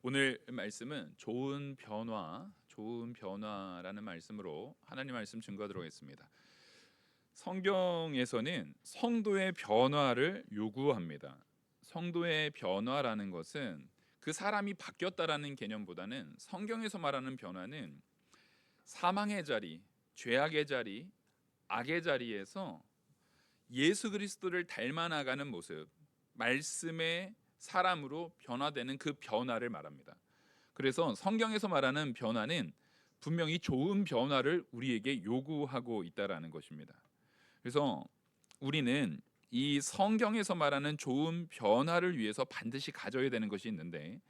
오늘 말씀은 좋은 변화라는 말씀으로 하나님 말씀 증거하도록 하겠습니다. 성경에서는 성도의 변화를 요구합니다. 성도의 변화라는 것은 그 사람이 바뀌었다라는 개념보다는 성경에서 말하는 변화는 사망의 자리, 죄악의 자리, 악의 자리에서 예수 그리스도를 닮아나가는 모습, 말씀의 사람으로 변화되는 그 변화를 말합니다. 그래서 성경에서 말하는 변화는 분명히 좋은 변화를 우리에게 요구하고 있다라는 것입니다. 그래서 우리는 이 성경에서 말하는 좋은 변화를 위해서 반드시 가져야 되는 것이 있는데,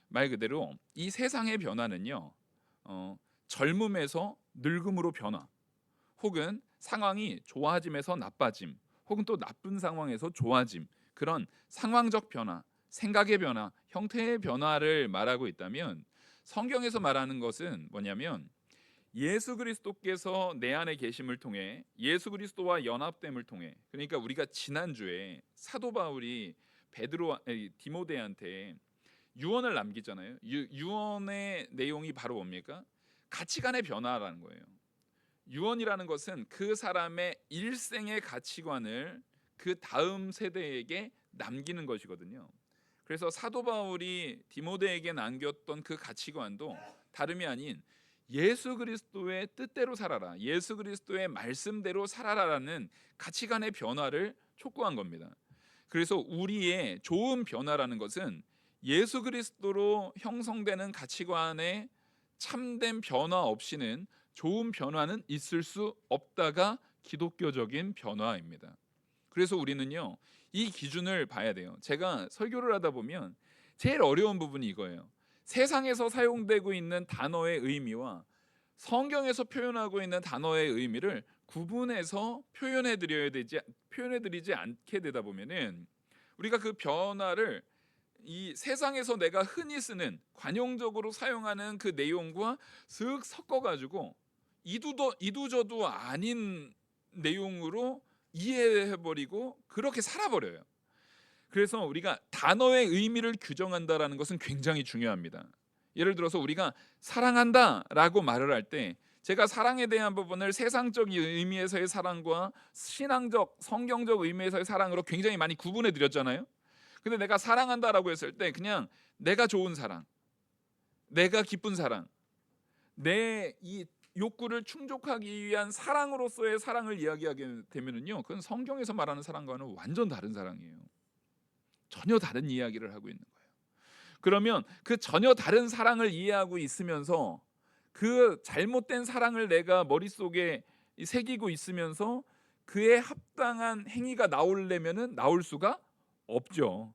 말 그대로 이 세상의 변화는요, 젊음에서 늙음으로 변화, 혹은 상황이 좋아짐에서 나빠짐, 혹은 또 나쁜 상황에서 좋아짐, 그런 상황적 변화, 생각의 변화, 형태의 변화를 말하고 있다면, 성경에서 말하는 것은 뭐냐면 예수 그리스도께서 내 안에 계심을 통해, 예수 그리스도와 연합됨을 통해, 그러니까 우리가 지난주에 사도 바울이 디모데한테 유언을 남기잖아요. 유언의 내용이 바로 뭡니까? 가치관의 변화라는 거예요. 유언이라는 것은 그 사람의 일생의 가치관을 그 다음 세대에게 남기는 것이거든요. 그래서 사도 바울이 디모데에게 남겼던 그 가치관도 다름이 아닌 예수 그리스도의 뜻대로 살아라, 예수 그리스도의 말씀대로 살아라라는 가치관의 변화를 촉구한 겁니다. 그래서 우리의 좋은 변화라는 것은 예수 그리스도로 형성되는 가치관의 참된 변화 없이는 좋은 변화는 있을 수 없다가 기독교적인 변화입니다. 그래서 우리는요, 이 기준을 봐야 돼요. 제가 설교를 하다 보면 제일 어려운 부분이 이거예요. 세상에서 사용되고 있는 단어의 의미와 성경에서 표현하고 있는 단어의 의미를 구분해서 표현해드리지 않게 되다 보면은 우리가 그 변화를 이 세상에서 내가 흔히 쓰는 관용적으로 사용하는 그 내용과 슥 섞어가지고 이두저두 아닌 내용으로 이해해버리고 그렇게 살아버려요. 그래서 우리가 단어의 의미를 규정한다라는 것은 굉장히 중요합니다. 예를 들어서 우리가 사랑한다라고 말을 할 때, 제가 사랑에 대한 부분을 세상적 의미에서의 사랑과 신앙적 성경적 의미에서의 사랑으로 굉장히 많이 구분해 드렸잖아요. 근데 내가 사랑한다라고 했을 때 그냥 내가 좋은 사랑, 내가 기쁜 사랑, 내 이 욕구를 충족하기 위한 사랑으로서의 사랑을 이야기하게 되면은요, 그건 성경에서 말하는 사랑과는 완전 다른 사랑이에요. 전혀 다른 이야기를 하고 있는 거예요. 그러면 그 전혀 다른 사랑을 이해하고 있으면서 그 잘못된 사랑을 내가 머릿속에 새기고 있으면서 그에 합당한 행위가 나오려면은 나올 수가 없죠.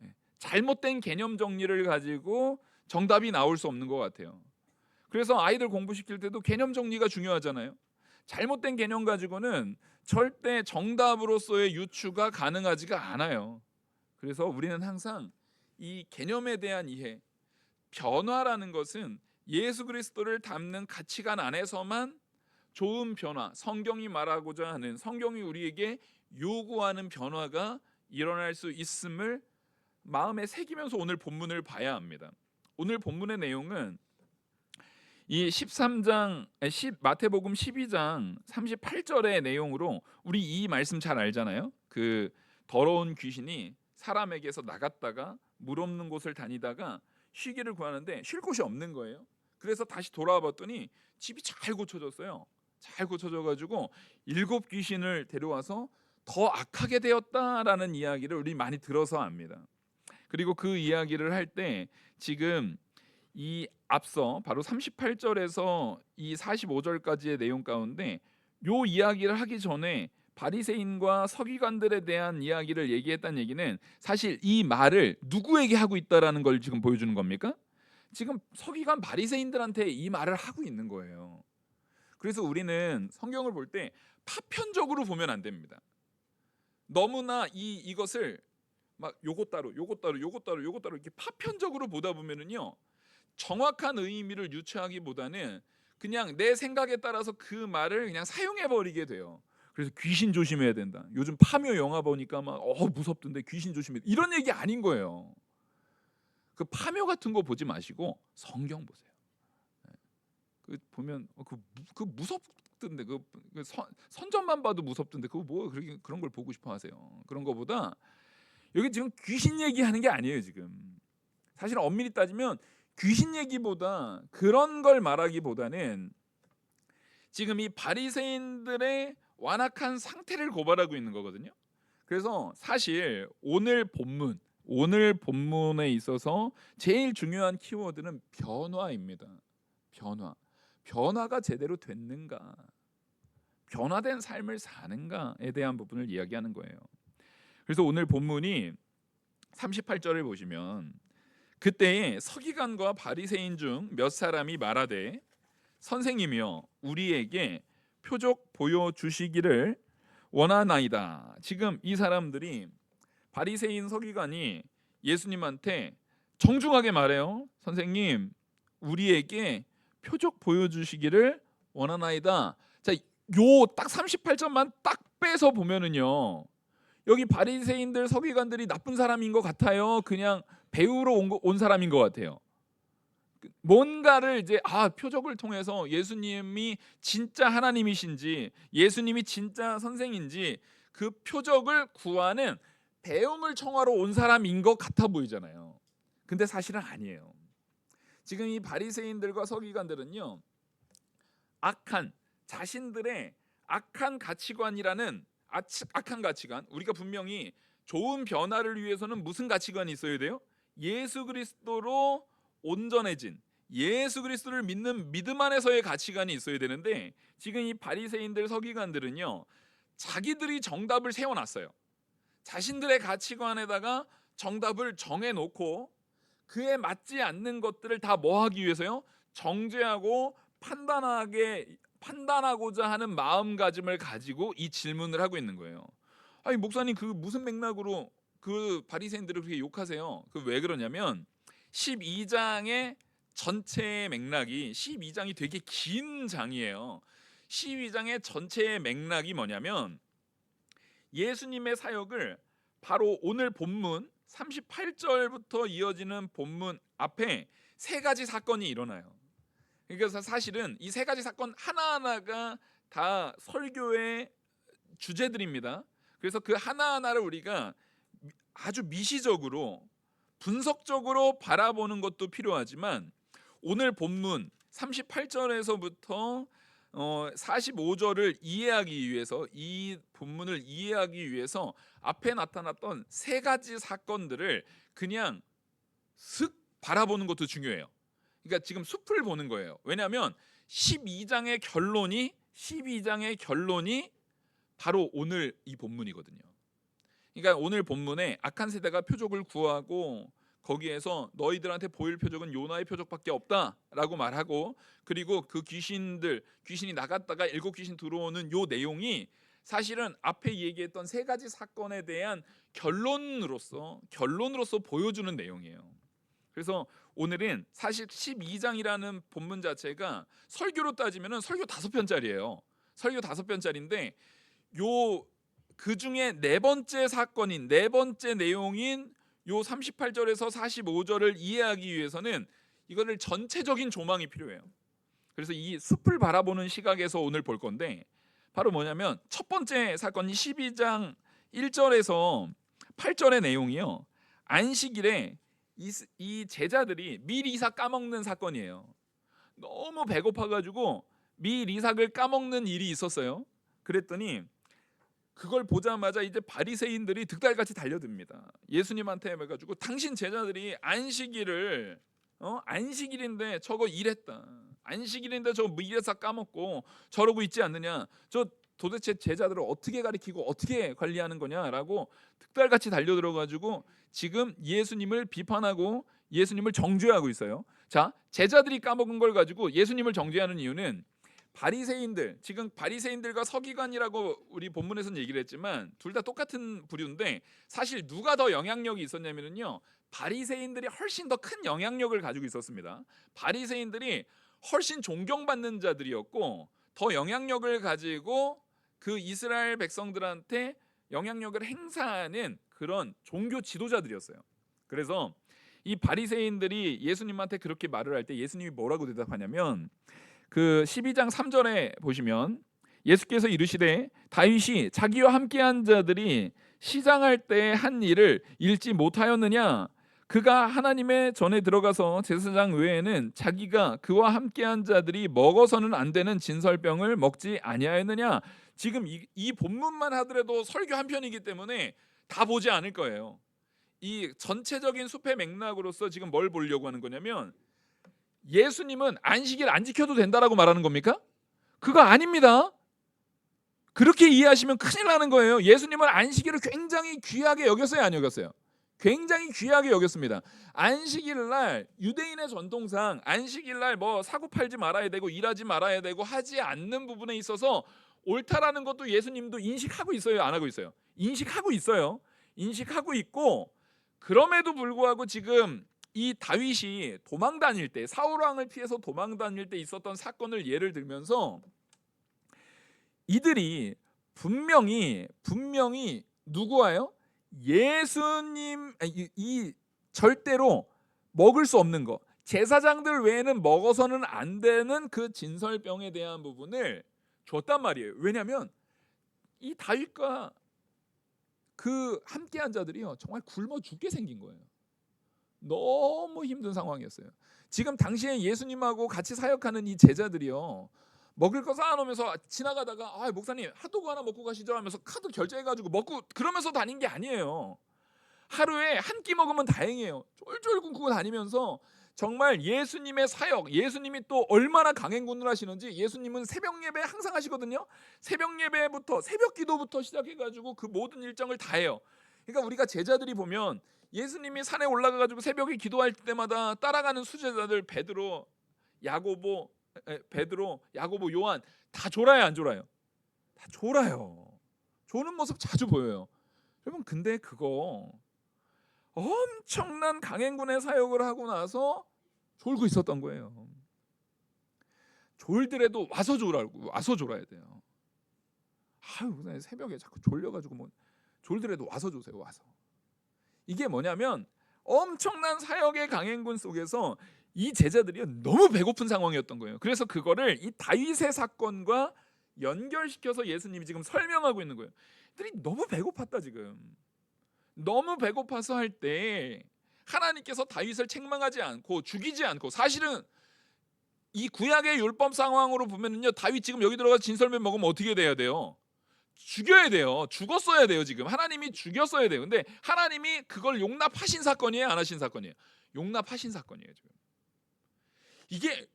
예. 잘못된 개념 정리를 가지고 정답이 나올 수 없는 것 같아요. 그래서 아이들 공부시킬 때도 개념 정리가 중요하잖아요. 잘못된 개념 가지고는 절대 정답으로서의 유추가 가능하지가 않아요. 그래서 우리는 항상 이 개념에 대한 이해, 변화라는 것은 예수 그리스도를 담는 가치관 안에서만 좋은 변화, 성경이 말하고자 하는, 성경이 우리에게 요구하는 변화가 일어날 수 있음을 마음에 새기면서 오늘 본문을 봐야 합니다. 오늘 본문의 내용은 이 마태복음 12장 38절의 내용으로, 우리 이 말씀 잘 알잖아요. 그 더러운 귀신이 사람에게서 나갔다가 물 없는 곳을 다니다가 쉬기를 구하는데 쉴 곳이 없는 거예요. 그래서 다시 돌아와 봤더니 집이 잘 고쳐졌어요. 잘 고쳐져 가지고 7 귀신을 데려와서 더 악하게 되었다라는 이야기를 우리 많이 들어서 압니다. 그리고 그 이야기를 할 때 지금 이 앞서 바로 38절에서 이 45절까지의 내용 가운데 요 이야기를 하기 전에 바리새인과 서기관들에 대한 이야기를 얘기했다는 얘기는 사실 이 말을 누구에게 하고 있다라는 걸 지금 보여주는 겁니까? 지금 서기관 바리새인들한테 이 말을 하고 있는 거예요. 그래서 우리는 성경을 볼 때 파편적으로 보면 안 됩니다. 너무나 이것을 막 요것 따로 이렇게 파편적으로 보다 보면은요, 정확한 의미를 유추하기보다는 그냥 내 생각에 따라서 그 말을 그냥 사용해 버리게 돼요. 그래서 귀신 조심해야 된다. 요즘 파묘 영화 보니까 막 무섭던데 귀신 조심해. 이런 얘기 아닌 거예요. 그 파묘 같은 거 보지 마시고 성경 보세요. 예. 그 보면 그 무섭던데 선전만 봐도 무섭던데 그거 뭐 그렇게 그런 걸 보고 싶어 하세요. 그런 거보다 여기 지금 귀신 얘기하는 게 아니에요, 지금. 사실 엄밀히 따지면 귀신 얘기보다 그런 걸 말하기보다는 지금 이 바리새인들의 완악한 상태를 고발하고 있는 거거든요. 그래서 사실 오늘 본문에 있어서 제일 중요한 키워드는 변화입니다. 변화가 제대로 됐는가, 변화된 삶을 사는가에 대한 부분을 이야기하는 거예요. 그래서 오늘 본문이 38절을 보시면 그때에 서기관과 바리새인 중 몇 사람이 말하되 선생님이여 우리에게 표적 보여주시기를 원하나이다. 지금 이 사람들이 바리새인 서기관이 예수님한테 정중하게 말해요. 선생님 우리에게 표적 보여주시기를 원하나이다. 자, 요 딱 38절만 딱 빼서 보면은요, 여기 바리새인들 서기관들이 나쁜 사람인 것 같아요. 그냥 배우러 온 사람인 것 같아요. 뭔가를 이제 표적을 통해서 예수님이 진짜 하나님이신지 예수님이 진짜 선생인지 그 표적을 구하는 배움을 청하러 온 사람인 것 같아 보이잖아요. 근데 사실은 아니에요. 지금 이 바리새인들과 서기관들은요, 자신들의 악한 가치관이라는 악한 가치관, 우리가 분명히 좋은 변화를 위해서는 무슨 가치관이 있어야 돼요? 예수 그리스도로 온전해진, 예수 그리스도를 믿는 믿음 안에서의 가치관이 있어야 되는데, 지금 이 바리새인들 서기관들은요, 자기들이 정답을 세워놨어요. 자신들의 가치관에다가 정답을 정해놓고 그에 맞지 않는 것들을 다 뭐 하기 위해서요? 정죄하고 판단하고자 하는 마음가짐을 가지고 이 질문을 하고 있는 거예요. 아니 목사님, 그 무슨 맥락으로 그 바리새인들을 그렇게 욕하세요? 그 왜 그러냐면 12장의 전체의 맥락이, 12장이 되게 긴 장이에요. 12장의 전체의 맥락이 뭐냐면 예수님의 사역을 바로 오늘 본문 38절부터 이어지는 본문 앞에 세 가지 사건이 일어나요. 그러니까 사실은 이 세 가지 사건 하나하나가 다 설교의 주제들입니다. 그래서 그 하나하나를 우리가 아주 미시적으로 분석적으로 바라보는 것도 필요하지만, 오늘 본문 38절에서부터 45절을 이해하기 위해서, 이 본문을 이해하기 위해서 앞에 나타났던 세 가지 사건들을 그냥 슥 바라보는 것도 중요해요. 그러니까 지금 숲을 보는 거예요. 왜냐하면 12장의 결론이 바로 오늘 이 본문이거든요. 그러니까 오늘 본문에 악한 세대가 표적을 구하고 거기에서 너희들한테 보일 표적은 요나의 표적밖에 없다라고 말하고, 그리고 그 귀신이 나갔다가 7귀신 들어오는 요 내용이 사실은 앞에 얘기했던 세 가지 사건에 대한 결론으로서 보여주는 내용이에요. 그래서 오늘은 사실 12장이라는 본문 자체가 설교로 따지면 설교 5편짜리예요. 설교 5편짜리인데 그 중에 네 번째 내용인 요 38절에서 45절을 이해하기 위해서는 이거를 전체적인 조망이 필요해요. 그래서 이 숲을 바라보는 시각에서 오늘 볼 건데, 바로 뭐냐면 첫 번째 사건이 12장 1절에서 8절의 내용이요, 안식일에 이 제자들이 밀이삭 까먹는 사건이에요. 너무 배고파가지고 밀이삭을 까먹는 일이 있었어요. 그랬더니 그걸 보자마자 이제 바리새인들이 득달같이 달려듭니다. 예수님한테 해가지고 당신 제자들이 안식일인데 저거 일했다, 안식일인데 저 밀이삭 까먹고 저러고 있지 않느냐, 저 도대체 제자들을 어떻게 가리키고 어떻게 관리하는 거냐라고 득달같이 달려들어가지고 지금 예수님을 비판하고 예수님을 정죄하고 있어요. 자, 제자들이 까먹은 걸 가지고 예수님을 정죄하는 이유는 지금 바리새인들과 서기관이라고 우리 본문에서는 얘기를 했지만 둘 다 똑같은 부류인데, 사실 누가 더 영향력이 있었냐면요, 바리새인들이 훨씬 더 큰 영향력을 가지고 있었습니다. 바리새인들이 훨씬 존경받는 자들이었고 더 영향력을 가지고 그 이스라엘 백성들한테 영향력을 행사하는 그런 종교 지도자들이었어요. 그래서 이 바리새인들이 예수님한테 그렇게 말을 할 때 예수님이 뭐라고 대답하냐면 그 12장 3절에 보시면 예수께서 이르시되 다윗이 자기와 함께한 자들이 시장할 때 한 일을 읽지 못하였느냐? 그가 하나님의 전에 들어가서 제사장 외에는 자기가 그와 함께한 자들이 먹어서는 안 되는 진설병을 먹지 아니하였느냐? 지금 이 본문만 하더라도 설교 한 편이기 때문에 다 보지 않을 거예요. 이 전체적인 숲의 맥락으로서 지금 뭘 보려고 하는 거냐면 예수님은 안식일 안 지켜도 된다라고 말하는 겁니까? 그거 아닙니다. 그렇게 이해하시면 큰일 나는 거예요. 예수님은 안식일을 굉장히 귀하게 여겼어요, 안 여겼어요? 굉장히 귀하게 여겼습니다. 안식일 날 유대인의 전통상 안식일 날 뭐 사고 팔지 말아야 되고 일하지 말아야 되고 하지 않는 부분에 있어서 옳다라는 것도 예수님도 인식하고 있어요, 안 하고 있어요? 인식하고 있어요. 인식하고 있고 그럼에도 불구하고 지금 이 다윗이 도망 다닐 때 사울 왕을 피해서 도망 다닐 때 있었던 사건을 예를 들면서 이들이 분명히 누구와요? 예수님 이 절대로 먹을 수 없는 거, 제사장들 외에는 먹어서는 안 되는 그 진설병에 대한 부분을 줬단 말이에요. 왜냐하면 이 다윗과 그 함께한 자들이요 정말 굶어 죽게 생긴 거예요. 너무 힘든 상황이었어요. 지금 당시에 예수님하고 같이 사역하는 이 제자들이요 먹을 거 쌓아놓으면서 지나가다가 목사님 핫도그 하나 먹고 가시죠 하면서 카드 결제해가지고 먹고 그러면서 다닌 게 아니에요. 하루에 한 끼 먹으면 다행이에요. 쫄쫄 굶고 다니면서 정말 예수님의 사역, 예수님이 또 얼마나 강행군을 하시는지 예수님은 새벽 예배 항상 하시거든요. 새벽 예배부터 새벽 기도부터 시작해가지고 그 모든 일정을 다 해요. 그러니까 우리가 제자들이 보면 예수님이 산에 올라가가지고 새벽에 기도할 때마다 따라가는 수제자들 베드로, 야고보, 요한 다 졸아요, 안 졸아요? 다 졸아요. 조는 모습 자주 보여요. 여러분 근데 그거 엄청난 강행군의 사역을 하고 나서 졸고 있었던 거예요. 졸더라도 와서 졸아야 돼요. 새벽에 자꾸 졸려가지고 뭐 졸더라도 와서 조세요. 와서. 이게 뭐냐면 엄청난 사역의 강행군 속에서 이 제자들이 너무 배고픈 상황이었던 거예요. 그래서 그거를 이 다윗의 사건과 연결시켜서 예수님이 지금 설명하고 있는 거예요. 그들이 너무 배고팠다 지금. 너무 배고파서 할 때 하나님께서 다윗을 책망하지 않고 죽이지 않고, 사실은 이 구약의 율법 상황으로 보면은요 다윗 지금 여기 들어가서 진설면 먹으면 어떻게 돼야 돼요? 죽여야 돼요. 죽었어야 돼요. 지금 하나님이 죽였어야 돼요. 근데 하나님이 그걸 용납하신 사건이에요, 안 하신 사건이에요? 용납하신 사건이에요. 지금 이게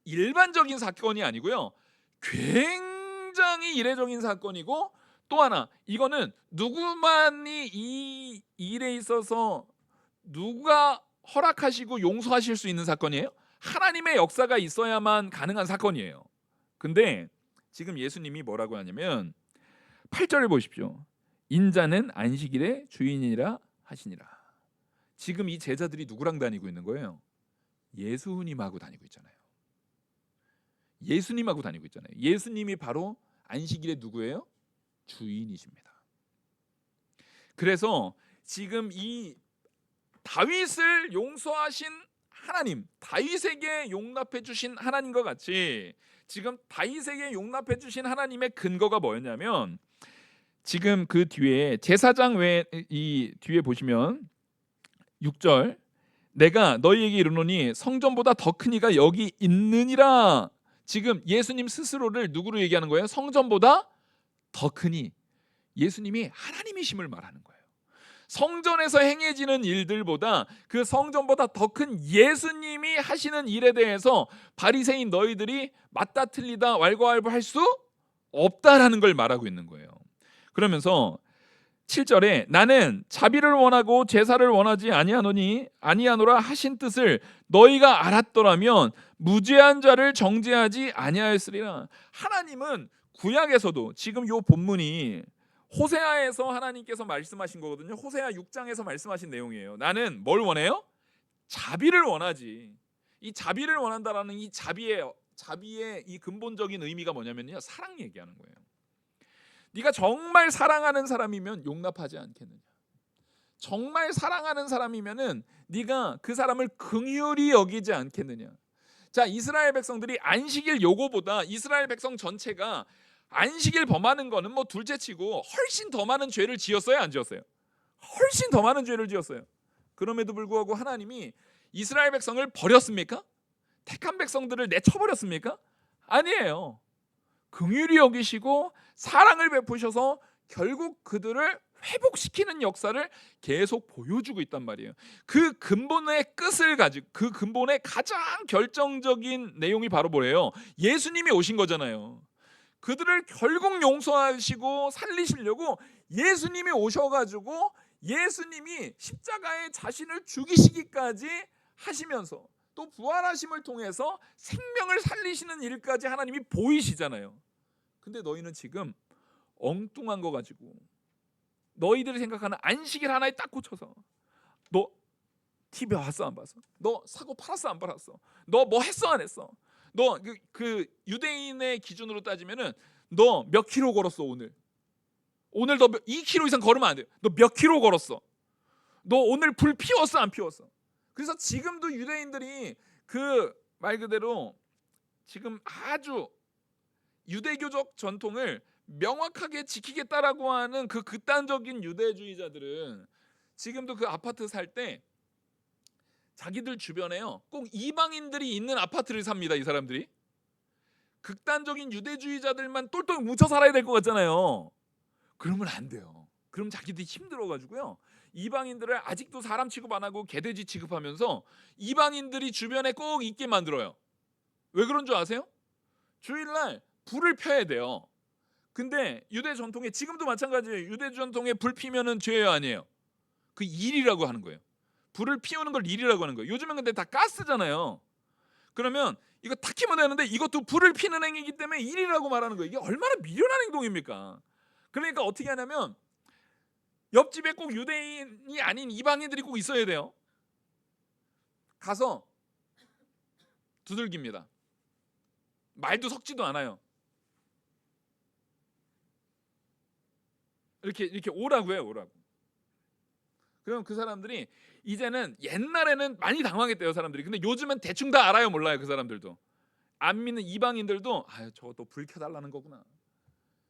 일반적인 사건이 아니고요 굉장히 이례적인 사건이고, 또 하나 이거는 누구만이 이 일에 있어서 누가 허락하시고 용서하실 수 있는 사건이에요? 하나님의 역사가 있어야만 가능한 사건이에요. 근데 지금 예수님이 뭐라고 하냐면 8절을 보십시오. 인자는 안식일의 주인이라 하시니라. 지금 이 제자들이 누구랑 다니고 있는 거예요? 예수님하고 다니고 있잖아요. 예수님하고 다니고 있잖아요. 예수님이 바로 안식일의 누구예요? 주인이십니다. 그래서 지금 이 다윗을 용서하신 하나님, 다윗에게 용납해 주신 하나님과 같이 지금 다윗에게 용납해 주신 하나님의 근거가 뭐였냐면, 지금 그 뒤에 제사장 외에 이 뒤에 보시면 6절, 내가 너희에게 이르노니 성전보다 더 큰 이가 여기 있느니라. 지금 예수님 스스로를 누구로 얘기하는 거예요? 성전보다 더 크니. 예수님이 하나님이심을 말하는 거예요. 성전에서 행해지는 일들보다 그 성전보다 더 큰 예수님이 하시는 일에 대해서 바리새인 너희들이 맞다 틀리다 왈가왈부할 수 없다라는 걸 말하고 있는 거예요. 그러면서 7절에 나는 자비를 원하고 제사를 원하지 아니하노라 하신 뜻을 너희가 알았더라면 무죄한 자를 정죄하지 아니하였으리라. 하나님은 구약에서도 지금 요 본문이 호세아에서 하나님께서 말씀하신 거거든요. 호세아 6장에서 말씀하신 내용이에요. 나는 뭘 원해요? 자비를 원하지. 이 자비를 원한다라는 이 자비의 이 근본적인 의미가 뭐냐면요, 사랑 얘기하는 거예요. 네가 정말 사랑하는 사람이면 용납하지 않겠느냐. 정말 사랑하는 사람이면은 네가 그 사람을 긍휼히 여기지 않겠느냐. 자, 이스라엘 백성들이 안식일 요거보다 이스라엘 백성 전체가 안식일 범하는 거는 뭐 둘째치고 훨씬 더 많은 죄를 지었어요, 안 지었어요? 훨씬 더 많은 죄를 지었어요. 그럼에도 불구하고 하나님이 이스라엘 백성을 버렸습니까? 택한 백성들을 내쳐버렸습니까? 아니에요. 긍휼히 여기시고 사랑을 베푸셔서 결국 그들을 회복시키는 역사를 계속 보여주고 있단 말이에요. 그 근본의 끝을 가지고, 그 근본의 가장 결정적인 내용이 바로 뭐예요? 예수님이 오신 거잖아요. 그들을 결국 용서하시고 살리시려고 예수님이 오셔가지고 예수님이 십자가에 자신을 죽이시기까지 하시면서 또 부활하심을 통해서 생명을 살리시는 일까지 하나님이 보이시잖아요. 근데 너희는 지금 엉뚱한 거 가지고 너희들이 생각하는 안식일 하나에 딱 꽂혀서 너 TV 봤어 안 봤어? 너 사고 팔았어 안 팔았어? 너 뭐 했어 안 했어? 너 그 유대인의 기준으로 따지면은 너 몇 킬로 걸었어 오늘? 오늘 너 2km 이상 걸으면 안 돼. 너 몇 킬로 걸었어? 너 오늘 불 피웠어 안 피웠어? 그래서 지금도 유대인들이 그 말 그대로 지금 아주 유대교적 전통을 명확하게 지키겠다라고 하는 그 극단적인 유대주의자들은 지금도 그 아파트 살 때 자기들 주변에요 꼭 이방인들이 있는 아파트를 삽니다. 이 사람들이 극단적인 유대주의자들만 똘똘 뭉쳐 살아야 될 것 같잖아요. 그러면 안 돼요. 그럼 자기들이 힘들어가지고요 이방인들을 아직도 사람 취급 안 하고 개돼지 취급하면서 이방인들이 주변에 꼭 있게 만들어요. 왜 그런 줄 아세요? 주일날 불을 펴야 돼요. 근데 유대 전통에 지금도 마찬가지예요. 유대 전통에 불 피면은 죄예요 아니에요? 그 일이라고 하는 거예요. 불을 피우는 걸 일이라고 하는 거예요. 요즘은 근데 다 가스잖아요. 그러면 이거 탁 키면 되는데 이것도 불을 피는 행위이기 때문에 일이라고 말하는 거예요. 이게 얼마나 미련한 행동입니까? 그러니까 어떻게 하냐면 옆집에 꼭 유대인이 아닌 이방인들이 꼭 있어야 돼요. 가서 두들깁니다. 말도 섞지도 않아요. 이렇게 오라고 해요. 오라고. 그럼 그 사람들이 이제는 옛날에는 많이 당황했대요 사람들이. 근데 요즘은 대충 다 알아요 몰라요 그 사람들도. 안 믿는 이방인들도 아유 저거 또 불 켜달라는 거구나.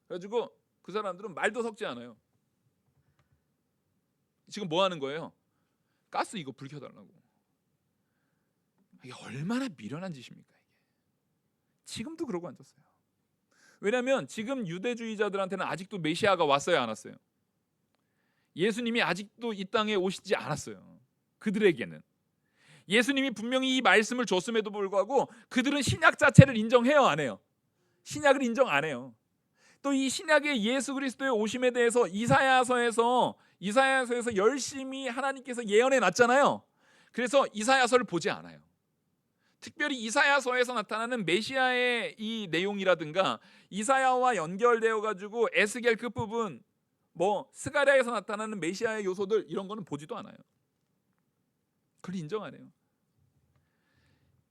그래가지고 그 사람들은 말도 섞지 않아요. 지금 뭐 하는 거예요? 가스 이거 불 켜달라고. 이게 얼마나 미련한 짓입니까 이게. 지금도 그러고 앉았어요. 왜냐하면 지금 유대주의자들한테는 아직도 메시아가 왔어요 안 왔어요? 예수님이 아직도 이 땅에 오시지 않았어요. 그들에게는 예수님이 분명히 이 말씀을 줬음에도 불구하고 그들은 신약 자체를 인정해요 안 해요? 신약을 인정 안 해요. 또 이 신약의 예수 그리스도의 오심에 대해서 이사야서에서 열심히 하나님께서 예언해 놨잖아요. 그래서 이사야서를 보지 않아요. 특별히 이사야서에서 나타나는 메시아의 이 내용이라든가 이사야와 연결되어 가지고 에스겔 끝부분 뭐 스가랴에서 나타나는 메시아의 요소들 이런 거는 보지도 않아요. 그걸 인정 안 해요.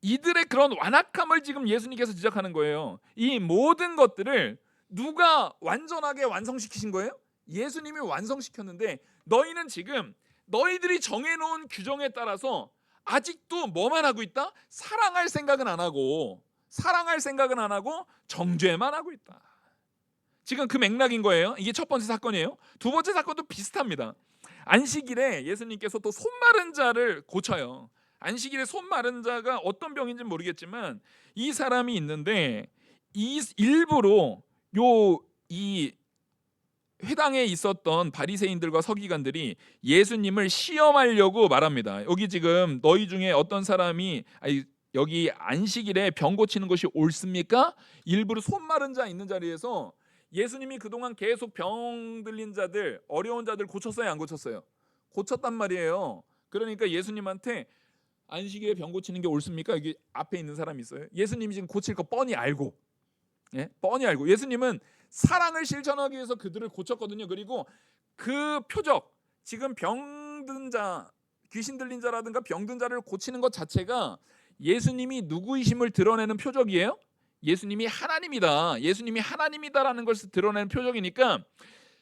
이들의 그런 완악함을 지금 예수님께서 지적하는 거예요. 이 모든 것들을 누가 완전하게 완성시키신 거예요? 예수님이 완성시켰는데 너희는 지금 너희들이 정해놓은 규정에 따라서 아직도 뭐만 하고 있다? 사랑할 생각은 안 하고 정죄만 하고 있다. 지금 그 맥락인 거예요. 이게 첫 번째 사건이에요. 두 번째 사건도 비슷합니다. 안식일에 예수님께서 또 손 마른 자를 고쳐요. 안식일에 손 마른 자가 어떤 병인지는 모르겠지만 이 사람이 있는데 이 일부러 이 회당에 있었던 바리새인들과 서기관들이 예수님을 시험하려고 말합니다. 여기 지금 너희 중에 어떤 사람이 여기 안식일에 병 고치는 것이 옳습니까? 일부러 손 마른 자 있는 자리에서 예수님이 그동안 계속 병 들린 자들, 어려운 자들 고쳤어요, 안 고쳤어요? 고쳤단 말이에요. 그러니까 예수님한테 안식일에 병 고치는 게 옳습니까? 여기 앞에 있는 사람이 있어요. 예수님이 지금 고칠 거 뻔히 알고, 뻔히 알고 예수님은 사랑을 실천하기 위해서 그들을 고쳤거든요. 그리고 그 표적, 지금 병든 자, 귀신 들린 자라든가 병든 자를 고치는 것 자체가 예수님이 누구이심을 드러내는 표적이에요. 예수님이 하나님이다. 예수님이 하나님이다라는 것을 드러내는 표적이니까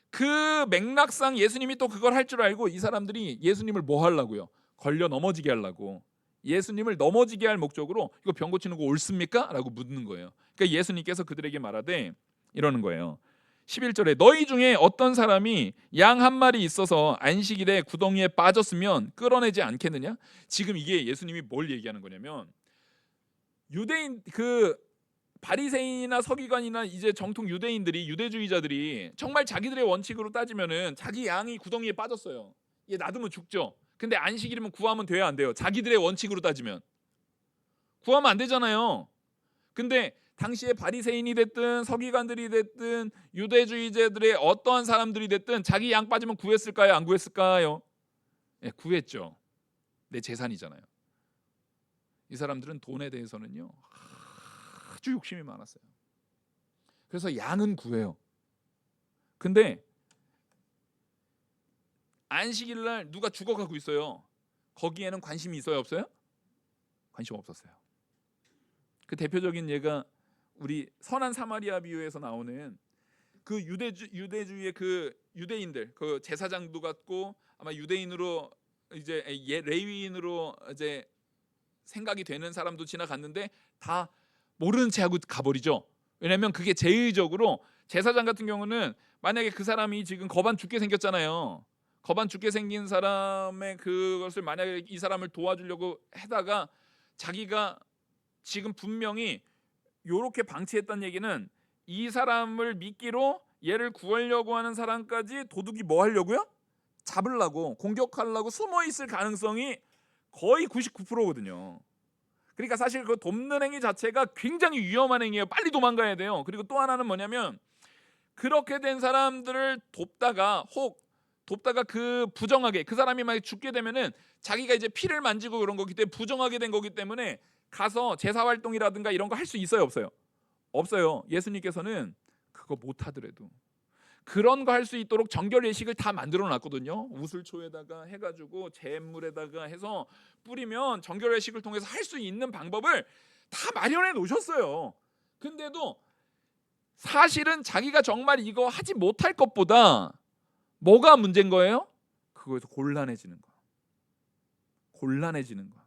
그 맥락상 예수님이 또 그걸 할 줄 알고 이 사람들이 예수님을 뭐 하려고요? 걸려 넘어지게 하려고. 예수님을 넘어지게 할 목적으로 이거 병 고치는 거 옳습니까? 라고 묻는 거예요. 그러니까 예수님께서 그들에게 말하되 이러는 거예요. 11절에 너희 중에 어떤 사람이 양 한 마리 있어서 안식일에 구덩이에 빠졌으면 끌어내지 않겠느냐? 지금 이게 예수님이 뭘 얘기하는 거냐면 유대인 그 바리새인이나 서기관이나 이제 정통 유대인들이 유대주의자들이 정말 자기들의 원칙으로 따지면은 자기 양이 구덩이에 빠졌어요. 얘 놔두면 죽죠. 근데 안식일이면 구하면 돼야 안 돼요? 자기들의 원칙으로 따지면 구하면 안 되잖아요. 근데 당시에 바리새인이 됐든 서기관들이 됐든 유대주의자들의 어떠한 사람들이 됐든 자기 양 빠지면 구했을까요? 안 구했을까요? 네, 구했죠. 내 재산이잖아요. 이 사람들은 돈에 대해서는요 아주 욕심이 많았어요. 그래서 양은 구해요. 근데 안식일 날 누가 죽어가고 있어요. 거기에는 관심이 있어요, 없어요? 관심 없었어요. 그 대표적인 예가 우리 선한 사마리아 비유에서 나오는 그 유대주의의 그 유대인들, 그 제사장도 같고 아마 유대인으로 이제 레위인으로 이제 생각이 되는 사람도 지나갔는데 다 모르는 채 하고 가버리죠. 왜냐하면 그게 제의적으로 제사장 같은 경우는 만약에 그 사람이 지금 거반 죽게 생겼잖아요. 거반 죽게 생긴 사람의 그것을 만약에 이 사람을 도와주려고 하다가 자기가 지금 분명히 요렇게 방치했다는 얘기는 이 사람을 미끼로 얘를 구하려고 하는 사람까지 도둑이 뭐 하려고요? 잡으려고 공격하려고 숨어 있을 가능성이 거의 99%거든요. 그러니까 사실 그 돕는 행위 자체가 굉장히 위험한 행위예요. 빨리 도망가야 돼요. 그리고 또 하나는 뭐냐면 그렇게 된 사람들을 돕다가 그 부정하게 그 사람이 만약 죽게 되면은 자기가 이제 피를 만지고 그런 거기 때문에 부정하게 된 거기 때문에 가서 제사 활동이라든가 이런 거 할 수 있어요, 없어요? 없어요. 예수님께서는 그거 못 하더라도 그런 거 할 수 있도록 정결 예식을 다 만들어 놨거든요. 우슬초에다가 해가지고 잿물에다가 해서 뿌리면 정결 예식을 통해서 할 수 있는 방법을 다 마련해 놓으셨어요. 근데도 사실은 자기가 정말 이거 하지 못할 것보다 뭐가 문제인 거예요? 그거에서 곤란해지는 거. 곤란해지는 거.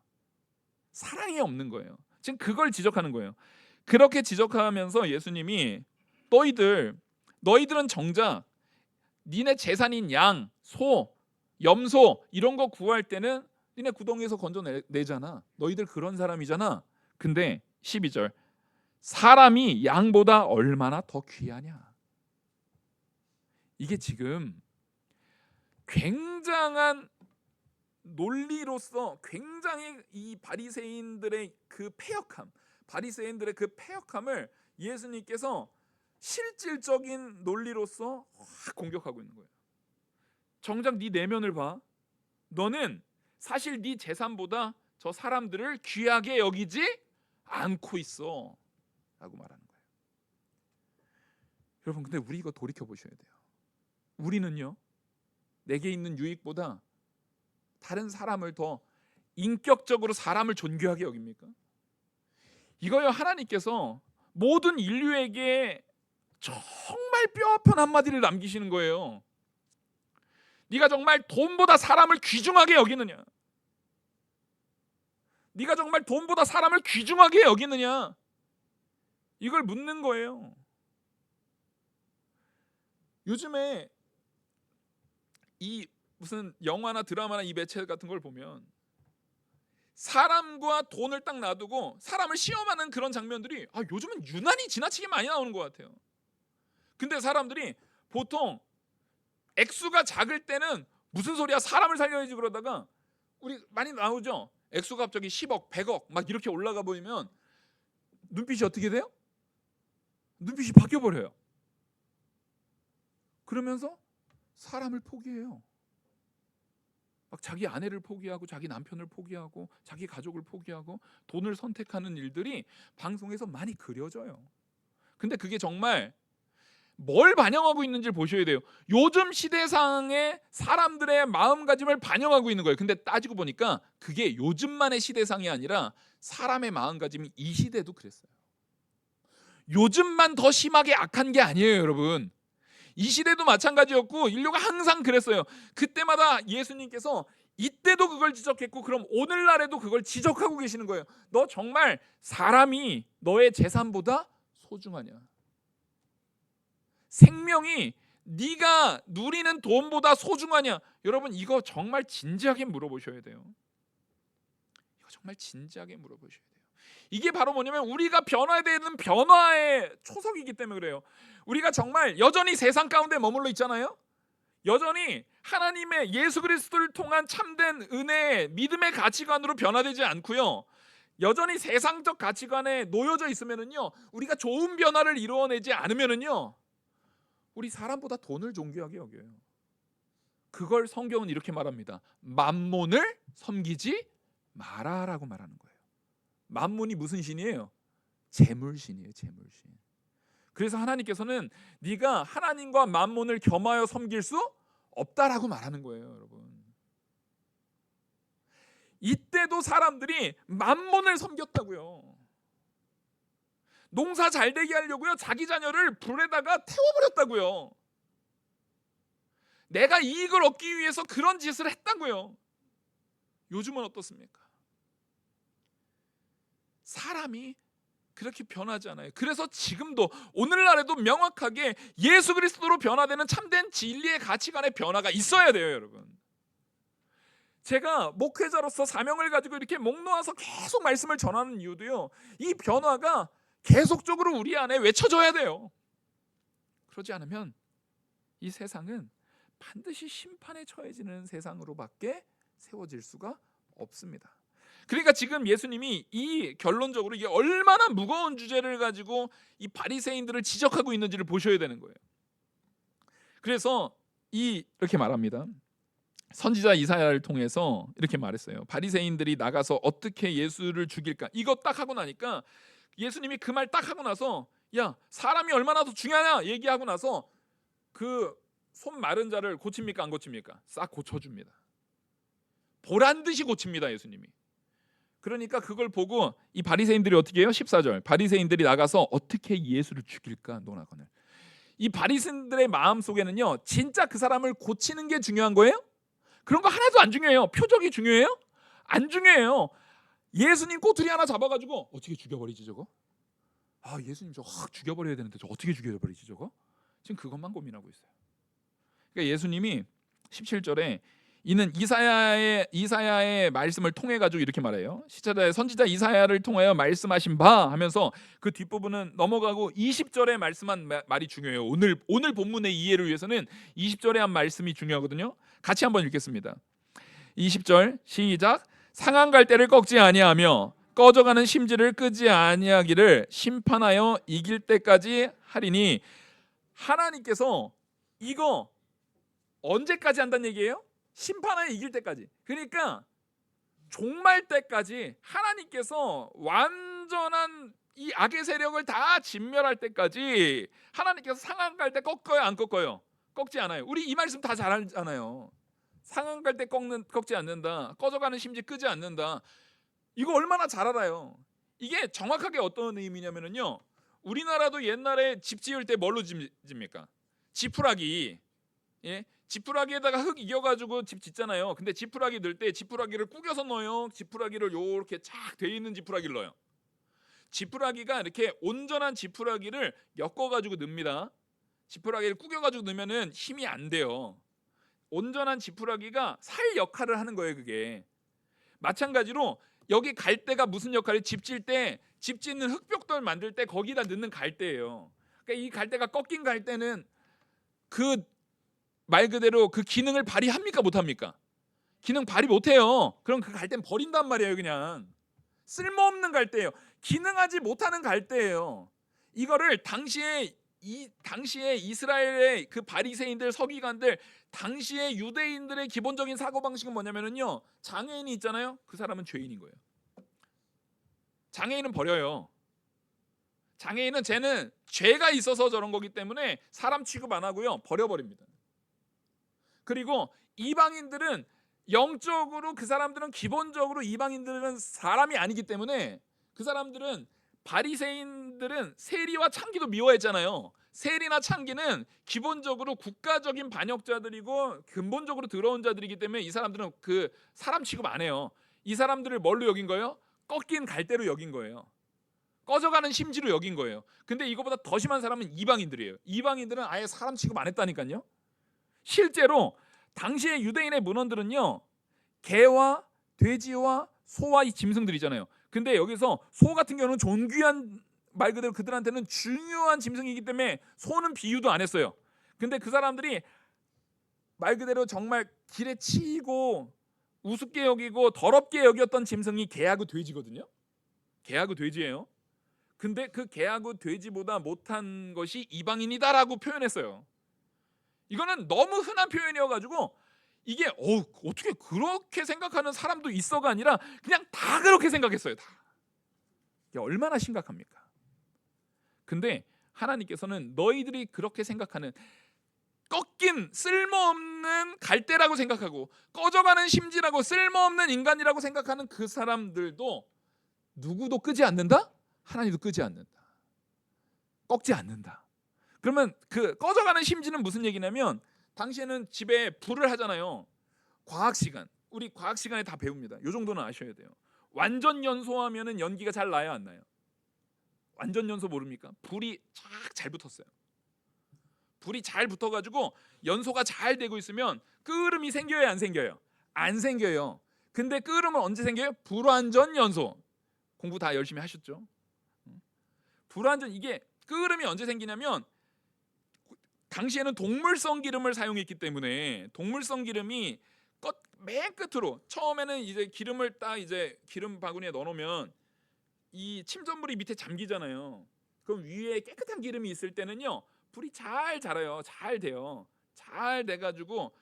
사랑이 없는 거예요. 지금 그걸 지적하는 거예요. 그렇게 지적하면서 예수님이 너희들은 정작 니네 재산인 양, 소, 염소 이런 거 구할 때는 니네 구덩이에서 건져내잖아. 너희들 그런 사람이잖아. 근데 12절 사람이 양보다 얼마나 더 귀하냐. 이게 지금 굉장한 논리로서 굉장히 이 바리새인들의 그 폐역함을 예수님께서 실질적인 논리로서 확 공격하고 있는 거예요. 정작 네 내면을 봐. 너는 사실 네 재산보다 저 사람들을 귀하게 여기지 않고 있어 라고 말하는 거예요. 여러분 근데 우리 이거 돌이켜 보셔야 돼요. 우리는요 내게 있는 유익보다 다른 사람을 더 인격적으로 사람을 존귀하게 여깁니까? 이거요 하나님께서 모든 인류에게 정말 뼈아픈 한마디를 남기시는 거예요. 네가 정말 돈보다 사람을 귀중하게 여기느냐? 네가 정말 돈보다 사람을 귀중하게 여기느냐? 이걸 묻는 거예요. 요즘에 이 무슨 영화나 드라마나 이 매체 같은 걸 보면 사람과 돈을 딱 놔두고 사람을 시험하는 그런 장면들이 요즘은 유난히 지나치게 많이 나오는 것 같아요. 근데 사람들이 보통 액수가 작을 때는 무슨 소리야 사람을 살려야지 그러다가 우리 많이 나오죠. 액수가 갑자기 10억, 100억 막 이렇게 올라가 보이면 눈빛이 어떻게 돼요? 눈빛이 바뀌어 버려요. 그러면서 사람을 포기해요. 막 자기 아내를 포기하고 자기 남편을 포기하고 자기 가족을 포기하고 돈을 선택하는 일들이 방송에서 많이 그려져요. 근데 그게 정말 뭘 반영하고 있는지를 보셔야 돼요. 요즘 시대상의 사람들의 마음가짐을 반영하고 있는 거예요. 근데 따지고 보니까 그게 요즘만의 시대상이 아니라 사람의 마음가짐이 이 시대도 그랬어요. 요즘만 더 심하게 악한 게 아니에요, 여러분. 이 시대도 마찬가지였고 인류가 항상 그랬어요. 그때마다 예수님께서 이때도 그걸 지적했고 그럼 오늘날에도 그걸 지적하고 계시는 거예요. 너 정말 사람이 너의 재산보다 소중하냐? 생명이 네가 누리는 돈보다 소중하냐? 여러분 이거 정말 진지하게 물어보셔야 돼요. 이거 정말 진지하게 물어보셔야 돼요. 이게 바로 뭐냐면 우리가 변화되는 변화의 초석이기 때문에 그래요. 우리가 정말 여전히 세상 가운데 머물러 있잖아요. 여전히 하나님의 예수 그리스도를 통한 참된 은혜의 믿음의 가치관으로 변화되지 않고요. 여전히 세상적 가치관에 놓여져 있으면은요. 우리가 좋은 변화를 이루어내지 않으면은요. 우리 사람보다 돈을 존귀하게 여겨요. 그걸 성경은 이렇게 말합니다. 만몬을 섬기지 마라라고 말하는 거예요. 만몬이 무슨 신이에요? 재물신이에요. 재물신. 그래서 하나님께서는 네가 하나님과 만몬을 겸하여 섬길 수 없다라고 말하는 거예요, 여러분. 이때도 사람들이 만몬을 섬겼다고요. 농사 잘 되게 하려고요. 자기 자녀를 불에다가 태워버렸다고요. 내가 이익을 얻기 위해서 그런 짓을 했다고요. 요즘은 어떻습니까? 사람이 그렇게 변하지 않아요. 그래서 지금도 오늘날에도 명확하게 예수 그리스도로 변화되는 참된 진리의 가치관의 변화가 있어야 돼요, 여러분. 제가 목회자로서 사명을 가지고 이렇게 목 놓아서 계속 말씀을 전하는 이유도요. 이 변화가 계속적으로 우리 안에 외쳐져야 돼요. 그러지 않으면 이 세상은 반드시 심판에 처해지는 세상으로밖에 세워질 수가 없습니다. 그러니까 지금 예수님이 이 결론적으로 이게 얼마나 무거운 주제를 가지고 이 바리새인들을 지적하고 있는지를 보셔야 되는 거예요. 그래서 이렇게 말합니다. 선지자 이사야를 통해서 이렇게 말했어요. 바리새인들이 나가서 어떻게 예수를 죽일까? 이거 딱 하고 나니까 예수님이 그 말 딱 하고 나서 야 사람이 얼마나 더 중요하냐 얘기하고 나서 그 손 마른 자를 고칩니까 안 고칩니까? 싹 고쳐줍니다. 보란 듯이 고칩니다 예수님이. 그러니까 그걸 보고 이 바리새인들이 어떻게 해요? 14절 바리새인들이 나가서 어떻게 예수를 죽일까 논하거늘. 이 바리새인들의 마음속에는요 진짜 그 사람을 고치는 게 중요한 거예요? 그런 거 하나도 안 중요해요. 표적이 중요해요? 안 중요해요. 예수님 꼬투리 하나 잡아가지고 어떻게 죽여버리지 저거? 아 예수님 저거 확 죽여버려야 되는데 저 어떻게 죽여버리지 저거? 지금 그것만 고민하고 있어요. 그러니까 예수님이 17절에 이는 이사야의 말씀을 통해 가지고 이렇게 말해요. 선지자 이사야를 통하여 말씀하신 바 하면서 그 뒷부분은 넘어가고 20절에 말씀한 말이 중요해요. 오늘 본문의 이해를 위해서는 20절에 한 말씀이 중요하거든요. 같이 한번 읽겠습니다. 20절 시작. 상한 갈대를 꺾지 아니하며 꺼져가는 심지를 끄지 아니하기를 심판하여 이길 때까지 하리니. 하나님께서 이거 언제까지 한다는 얘기예요? 심판하여 이길 때까지. 그러니까 종말 때까지 하나님께서 완전한 이 악의 세력을 다 진멸할 때까지 하나님께서 상한 갈대 꺾어요 안 꺾어요? 꺾지 않아요. 우리 이 말씀 다 잘 알잖아요. 상한 갈대 꺾지 않는다. 꺼져가는 심지 끄지 않는다. 이거 얼마나 잘 알아요. 이게 정확하게 어떤 의미냐면요. 우리나라도 옛날에 집 지을 때 뭘로 짓습니까? 지푸라기. 예? 지푸라기에다가 흙 이겨가지고 집 짓잖아요. 근데 지푸라기 넣을 때 지푸라기를 꾸겨서 넣어요. 지푸라기를 요렇게 쫙 돼 있는 지푸라기를 넣어요. 지푸라기가 이렇게 온전한 지푸라기를 엮어가지고 넣습니다. 지푸라기를 꾸겨가지고 넣으면은 힘이 안 돼요. 온전한 지푸라기가 살 역할을 하는 거예요. 그게 마찬가지로 여기 갈대가 무슨 역할을 집 짓는 흙벽돌 만들 때 거기다 넣는 갈대예요. 그러니까 이 갈대가 꺾인 갈대는 그 말 그대로 그 기능을 발휘합니까 못합니까? 기능 발휘 못해요. 그럼 그 갈대는 버린단 말이에요. 그냥 쓸모없는 갈대예요. 기능하지 못하는 갈대예요. 이거를 당시에 이스라엘의 그 바리새인들 서기관들 당시에 유대인들의 기본적인 사고방식은 뭐냐면요 장애인이 있잖아요. 그 사람은 죄인인 거예요. 장애인은 버려요. 장애인은 쟤는 죄가 있어서 저런 거기 때문에 사람 취급 안 하고요 버려버립니다. 그리고 이방인들은 영적으로 그 사람들은 기본적으로 이방인들은 사람이 아니기 때문에 그 사람들은 바리새인들은 세리와 창기도 미워했잖아요. 세리나 창기는 기본적으로 국가적인 반역자들이고 근본적으로 더러운 자들이기 때문에 이 사람들은 그 사람 취급 안 해요. 이 사람들을 뭘로 여긴 거예요? 꺾인 갈대로 여긴 거예요. 꺼져가는 심지로 여긴 거예요. 근데 이거보다 더 심한 사람은 이방인들이에요. 이방인들은 아예 사람 취급 안 했다니까요. 실제로 당시의 유대인의 문헌들은요, 개와 돼지와 소와 이 짐승들이잖아요. 근데 여기서 소 같은 경우는 존귀한, 말 그대로 그들한테는 중요한 짐승이기 때문에 소는 비유도 안 했어요. 근데 그 사람들이 말 그대로 정말 길에 치이고 우습게 여기고 더럽게 여겼던 짐승이 개하고 돼지거든요. 개하고 돼지예요. 근데 그 개하고 돼지보다 못한 것이 이방인이다라고 표현했어요. 이거는 너무 흔한 표현이어가지고 이게 어떻게 그렇게 생각하는 사람도 있어가 아니라 그냥 다 그렇게 생각했어요. 다. 이게 얼마나 심각합니까? 근데 하나님께서는 너희들이 그렇게 생각하는 꺾인 쓸모없는 갈대라고 생각하고 꺼져가는 심지라고 쓸모없는 인간이라고 생각하는 그 사람들도 누구도 끄지 않는다? 하나님도 끄지 않는다. 꺾지 않는다. 그러면 그 꺼져가는 심지는 무슨 얘기냐면, 당시에는 집에 불을 하잖아요. 과학 시간, 우리 과학 시간에 다 배웁니다. 이 정도는 아셔야 돼요. 완전 연소하면은 연기가 잘 나요, 안 나요? 완전 연소 모릅니까? 불이 잘 붙었어요. 불이 잘 붙어가지고 연소가 잘 되고 있으면 끓음이 생겨요, 안 생겨요? 안 생겨요. 근데 끓음은 언제 생겨요? 불완전 연소. 공부 다 열심히 하셨죠? 불완전, 이게 끓음이 언제 생기냐면, 당시에는 동물성 기름을 사용했기 때문에 동물성 기름이 맨 끝으로, 처음에는 이제 기름을 딱 이제 기름 바구니에 넣어놓으면 이 침전물이 밑에 잠기잖아요. 그럼 위에 깨끗한 기름이 있을 때는요, 불이 잘 자라요. 잘 돼요. 잘 돼가지고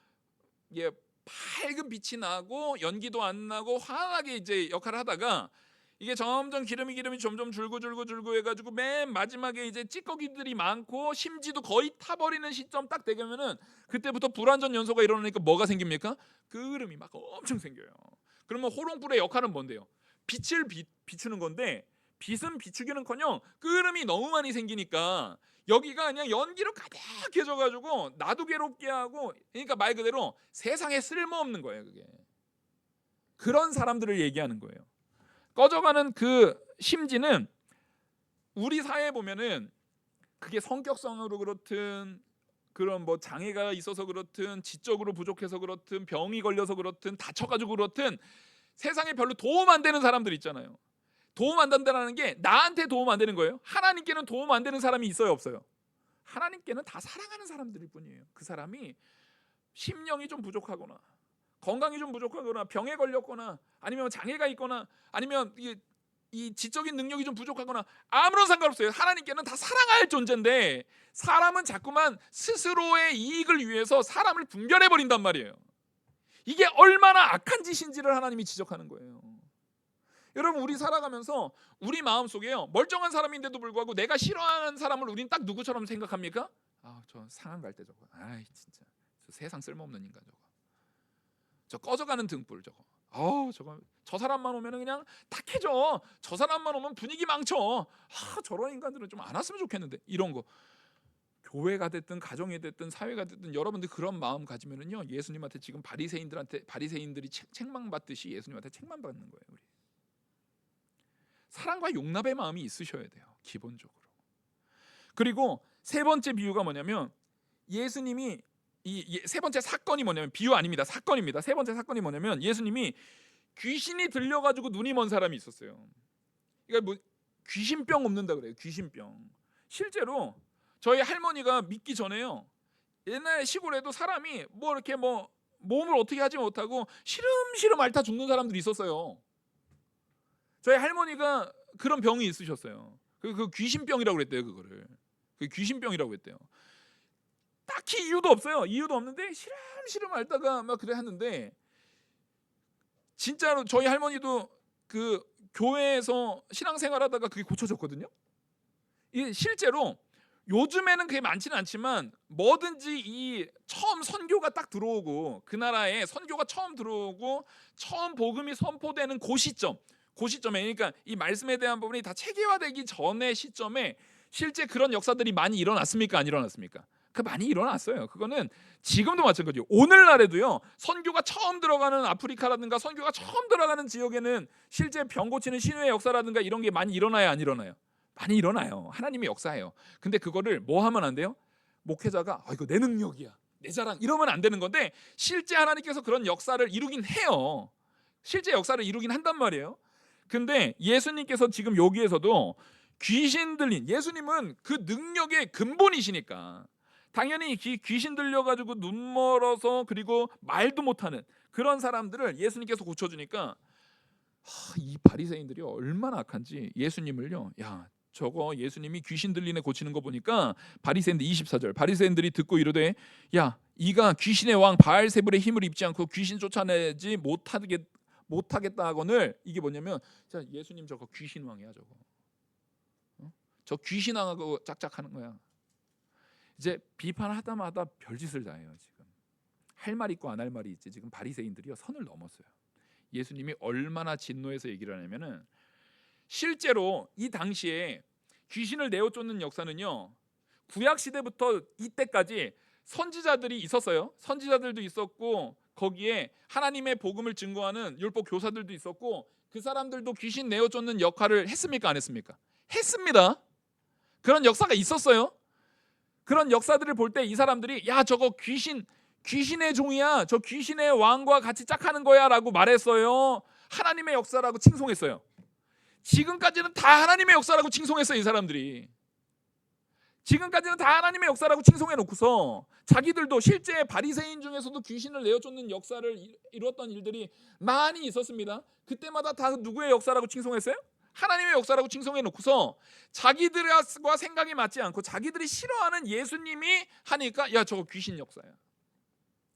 이게 밝은 빛이 나고 연기도 안 나고 환하게 이제 역할을 하다가, 이게 점점 기름이 점점 줄고 해가지고 맨 마지막에 이제 찌꺼기들이 많고 심지도 거의 타버리는 시점 딱 되면은 그때부터 불완전 연소가 일어나니까 뭐가 생깁니까? 끓음이 막 엄청 생겨요. 그러면 호롱불의 역할은 뭔데요? 빛을 비추는 건데, 빛은 비추기는커녕 끓음이 너무 많이 생기니까 여기가 그냥 연기로 가득해져가지고 나도 괴롭게 하고, 그러니까 말 그대로 세상에 쓸모없는 거예요. 그게 그런 사람들을 얘기하는 거예요. 꺼져가는 그 심지는 우리 사회에 보면은 그게 성격성으로 그렇든, 그런 뭐 장애가 있어서 그렇든, 지적으로 부족해서 그렇든, 병이 걸려서 그렇든, 다쳐가지고 그렇든 세상에 별로 도움 안 되는 사람들 있잖아요. 도움 안 된다는 게 나한테 도움 안 되는 거예요. 하나님께는 도움 안 되는 사람이 있어요, 없어요? 하나님께는 다 사랑하는 사람들일 뿐이에요. 그 사람이 심령이 좀 부족하거나 건강이 좀 부족하거나 병에 걸렸거나 아니면 장애가 있거나 아니면 이 지적인 능력이 좀 부족하거나 아무런 상관없어요. 하나님께는 다 사랑할 존재인데 사람은 자꾸만 스스로의 이익을 위해서 사람을 분별해 버린단 말이에요. 이게 얼마나 악한 짓인지를 하나님이 지적하는 거예요. 여러분, 우리 살아가면서 우리 마음속에요, 멀쩡한 사람인데도 불구하고 내가 싫어하는 사람을 우린 딱 누구처럼 생각합니까? 저 상한 갈 때 저거, 진짜 저 세상 쓸모없는 인간 저 꺼져가는 등불 저거, 저 사람만 오면 그냥 탁해져. 저 사람만 오면 분위기 망쳐. 저런 인간들은 좀 안 왔으면 좋겠는데. 이런 거. 교회가 됐든 가정이 됐든 사회가 됐든 여러분들 그런 마음 가지면은요, 예수님한테 지금 바리새인들이 책망받듯이 예수님한테 책망받는 거예요. 우리 사랑과 용납의 마음이 있으셔야 돼요, 기본적으로. 그리고 세 번째 비유가 뭐냐면, 예수님이 이 세 번째 사건이 뭐냐면, 비유 아닙니다, 사건입니다. 세 번째 사건이 뭐냐면, 예수님이 귀신이 들려가지고 눈이 먼 사람이 있었어요. 그러니까 뭐 귀신병 없는다 그래요. 귀신병. 실제로 저희 할머니가 믿기 전에요, 옛날 시골에도 사람이 뭐 이렇게 뭐 몸을 어떻게 하지 못하고 시름시름 앓다 죽는 사람들이 있었어요. 저희 할머니가 그런 병이 있으셨어요. 그 귀신병이라고 그랬대요. 그거를 그 귀신병이라고 했대요. 딱히 이유도 없어요. 이유도 없는데 시름시름 앓다가 막 그래 하는데, 진짜로 저희 할머니도 그 교회에서 신앙생활하다가 그게 고쳐졌거든요. 이게 실제로 요즘에는 그게 많지는 않지만, 뭐든지 이 처음 선교가 딱 들어오고 그 나라에 선교가 처음 들어오고 처음 복음이 선포되는 그 시점, 그 시점에, 그러니까 이 말씀에 대한 부분이 다 체계화되기 전의 시점에 실제 그런 역사들이 많이 일어났습니까? 안 일어났습니까? 그 많이 일어났어요. 그거는 지금도 마찬가지예요. 오늘날에도요. 선교가 처음 들어가는 아프리카라든가 선교가 처음 들어가는 지역에는 실제 병 고치는 신유의 역사라든가 이런 게 많이 일어나요, 안 일어나요? 많이 일어나요. 하나님의 역사예요. 근데 그거를 뭐 하면 안 돼요? 목회자가 이거 내 능력이야, 내 자랑 이러면 안 되는 건데, 실제 하나님께서 그런 역사를 이루긴 해요. 실제 역사를 이루긴 한단 말이에요. 근데 예수님께서 지금 여기에서도 귀신 들린, 예수님은 그 능력의 근본이시니까 당연히 귀신 들려가지고 눈 멀어서 그리고 말도 못하는 그런 사람들을 예수님께서 고쳐주니까 이 바리새인들이 얼마나 악한지 예수님을요, 야 저거 예수님이 귀신 들리네 고치는 거 보니까 바리새인들 24절 바리새인들이 듣고 이르되 야 이가 귀신의 왕 바알세불의 힘을 입지 않고 귀신 쫓아내지 못하겠다 하거늘. 이게 뭐냐면 자 예수님 저거 귀신 왕이야 저거. 저 귀신 왕하고 짝짝하는 거야. 이제 비판하다마다 별짓을 다 해요. 지금 할 말 있고 안 할 말이 있지. 지금 바리새인들이요 선을 넘었어요. 예수님이 얼마나 진노해서 얘기를 하냐면은 실제로 이 당시에 귀신을 내어 쫓는 역사는요 구약 시대부터 이때까지 선지자들이 있었어요. 선지자들도 있었고 거기에 하나님의 복음을 증거하는 율법 교사들도 있었고 그 사람들도 귀신 내어 쫓는 역할을 했습니까? 안 했습니까? 했습니다. 그런 역사가 있었어요. 그런 역사들을 볼 때 이 사람들이 야 저거 귀신의 종이야, 저 귀신의 왕과 같이 짝하는 거야 라고 말했어요. 하나님의 역사라고 칭송했어요. 지금까지는 다 하나님의 역사라고 칭송했어요. 이 사람들이 지금까지는 다 하나님의 역사라고 칭송해 놓고서 자기들도 실제 바리새인 중에서도 귀신을 내어 쫓는 역사를 이루었던 일들이 많이 있었습니다. 그때마다 다 누구의 역사라고 칭송했어요? 하나님의 역사라고 칭송해 놓고서 자기들과 생각이 맞지 않고 자기들이 싫어하는 예수님이 하니까 야 저거 귀신 역사야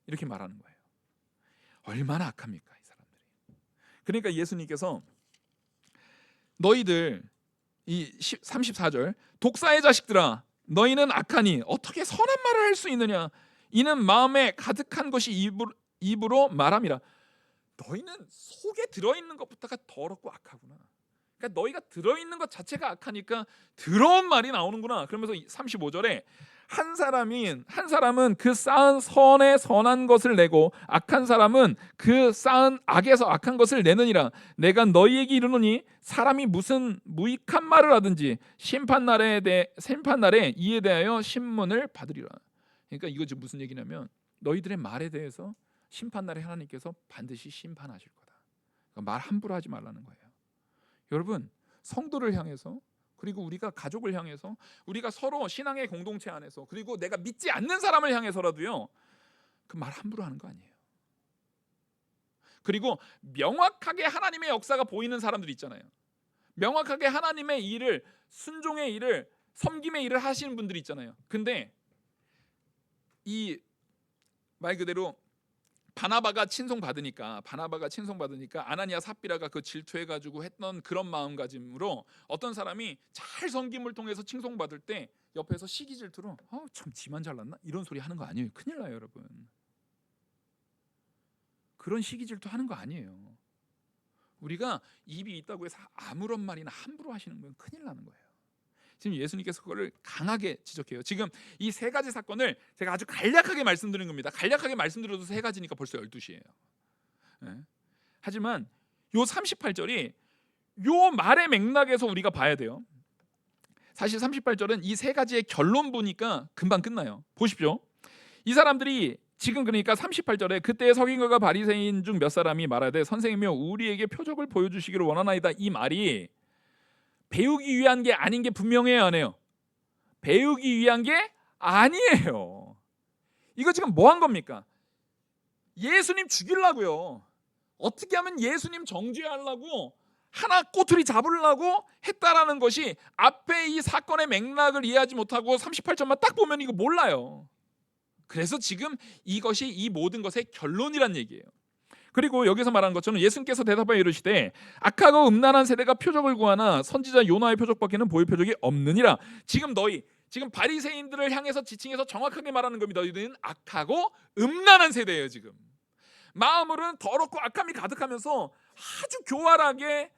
이렇게 말하는 거예요. 얼마나 악합니까 이 사람들이. 그러니까 예수님께서 너희들 이 34절 독사의 자식들아 너희는 악하니 어떻게 선한 말을 할 수 있느냐 이는 마음에 가득한 것이 입으로 말함이라. 너희는 속에 들어있는 것부터가 더럽고 악하구나. 그러니까 너희가 들어있는 것 자체가 악하니까 더러운 말이 나오는구나. 그러면서 35절에 한 사람은 그 쌓은 선에 선한 것을 내고 악한 사람은 그 쌓은 악에서 악한 것을 내느니라. 내가 너희에게 이르노니 사람이 무슨 무익한 말을 하든지 심판날에 이에 대하여 신문을 받으리라. 그러니까 이거 지금 무슨 얘기냐면 너희들의 말에 대해서 심판날에 하나님께서 반드시 심판하실 거다. 그러니까 말 함부로 하지 말라는 거예요. 여러분 성도를 향해서 그리고 우리가 가족을 향해서 우리가 서로 신앙의 공동체 안에서 그리고 내가 믿지 않는 사람을 향해서라도요 그 말 함부로 하는 거 아니에요. 그리고 명확하게 하나님의 역사가 보이는 사람들이 있잖아요. 명확하게 하나님의 일을 순종의 일을 섬김의 일을 하시는 분들이 있잖아요. 근데 이 말 그대로 바나바가 친송받으니까 아나니아 삽비라가 그 질투해가지고 했던 그런 마음가짐으로 어떤 사람이 잘 섬김을 통해서 칭송받을 때 옆에서 시기 질투로 참 지만 잘났나 이런 소리 하는 거 아니에요. 큰일 나요 여러분. 그런 시기 질투 하는 거 아니에요. 우리가 입이 있다고 해서 아무런 말이나 함부로 하시는 건 큰일 나는 거예요. 지금 예수님께서 그거를 강하게 지적해요. 지금 이 세 가지 사건을 제가 아주 간략하게 말씀드린 겁니다. 간략하게 말씀드려도 세 가지니까 벌써 12시예요. 네. 하지만 요 38절이 요 말의 맥락에서 우리가 봐야 돼요. 사실 38절은 이 세 가지의 결론 보니까 금방 끝나요. 보십시오. 이 사람들이 지금 그러니까 38절에 그때 서기관과 바리새인 중 몇 사람이 말하되 선생님이여 우리에게 표적을 보여주시기를 원하나이다. 이 말이 배우기 위한 게 아닌 게 분명해요, 안 해요? 배우기 위한 게 아니에요. 이거 지금 뭐 한 겁니까? 예수님 죽이려고요. 어떻게 하면 예수님 정죄하려고 하나 꼬투리 잡으려고 했다라는 것이 앞에 이 사건의 맥락을 이해하지 못하고 38절만 딱 보면 이거 몰라요. 그래서 지금 이것이 이 모든 것의 결론이란 얘기예요. 그리고 여기서 말하는 것처럼 예수님께서 대답하여 이르시되 악하고 음란한 세대가 표적을 구하나 선지자 요나의 표적밖에는 보일 표적이 없느니라. 지금 바리새인들을 향해서 지칭해서 정확하게 말하는 겁니다. 너희들은 악하고 음란한 세대예요. 지금 마음으로는 더럽고 악함이 가득하면서 아주 교활하게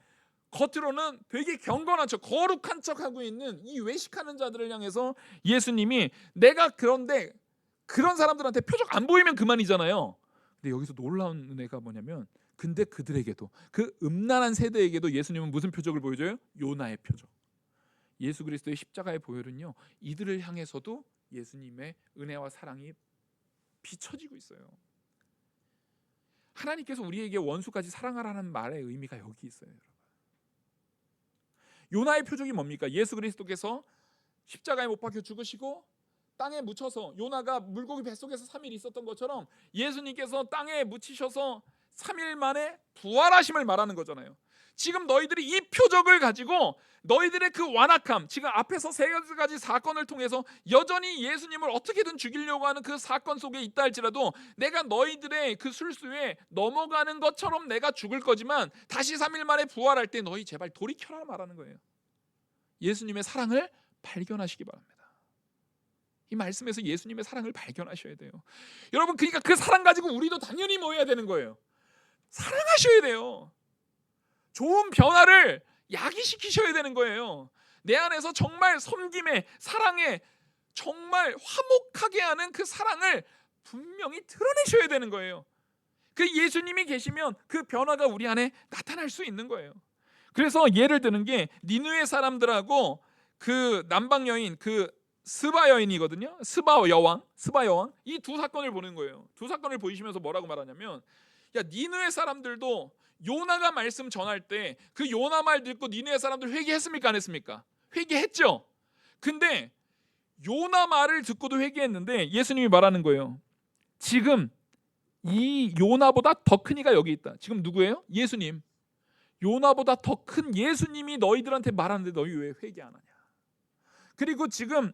겉으로는 되게 경건한 척, 거룩한 척하고 있는 이 외식하는 자들을 향해서 예수님이 내가 그런데 그런 사람들한테 표적 안 보이면 그만이잖아요. 근데 여기서 놀라운 은혜가 뭐냐면 근데 그들에게도 그 음란한 세대에게도 예수님은 무슨 표적을 보여줘요? 요나의 표적. 예수 그리스도의 십자가의 보혈은요 이들을 향해서도 예수님의 은혜와 사랑이 비춰지고 있어요. 하나님께서 우리에게 원수까지 사랑하라는 말의 의미가 여기 있어요. 여러분. 요나의 표적이 뭡니까? 예수 그리스도께서 십자가에 못 박혀 죽으시고 땅에 묻혀서 요나가 물고기 뱃속에서 3일 있었던 것처럼 예수님께서 땅에 묻히셔서 3일 만에 부활하심을 말하는 거잖아요. 지금 너희들이 이 표적을 가지고 너희들의 그 완악함, 지금 앞에서 세 가지 사건을 통해서 여전히 예수님을 어떻게든 죽이려고 하는 그 사건 속에 있다 할지라도 내가 너희들의 그 술수에 넘어가는 것처럼 내가 죽을 거지만 다시 3일 만에 부활할 때 너희 제발 돌이켜라 말하는 거예요. 예수님의 사랑을 발견하시기 바랍니다. 이 말씀에서 예수님의 사랑을 발견하셔야 돼요. 여러분, 그러니까 그 사랑 가지고 우리도 당연히 뭐 해야 되는 거예요? 사랑하셔야 돼요. 좋은 변화를 야기시키셔야 되는 거예요. 내 안에서 정말 섬김에 사랑에 정말 화목하게 하는 그 사랑을 분명히 드러내셔야 되는 거예요. 그 예수님이 계시면 그 변화가 우리 안에 나타날 수 있는 거예요. 그래서 예를 드는 게 니느웨 사람들하고 그 남방 여인 그 스바 여인이거든요. 스바 여왕 이 두 사건을 보는 거예요. 두 사건을 보이시면서 뭐라고 말하냐면 야 니느웨 사람들도 요나가 말씀 전할 때 그 요나 말 듣고 니느웨 사람들 회개했습니까? 안 했습니까? 회개했죠. 근데 요나 말을 듣고도 회개했는데 예수님이 말하는 거예요. 지금 이 요나보다 더 큰 이가 여기 있다. 지금 누구예요? 예수님. 요나보다 더 큰 예수님이 너희들한테 말하는데 너희 왜 회개 안 하냐. 그리고 지금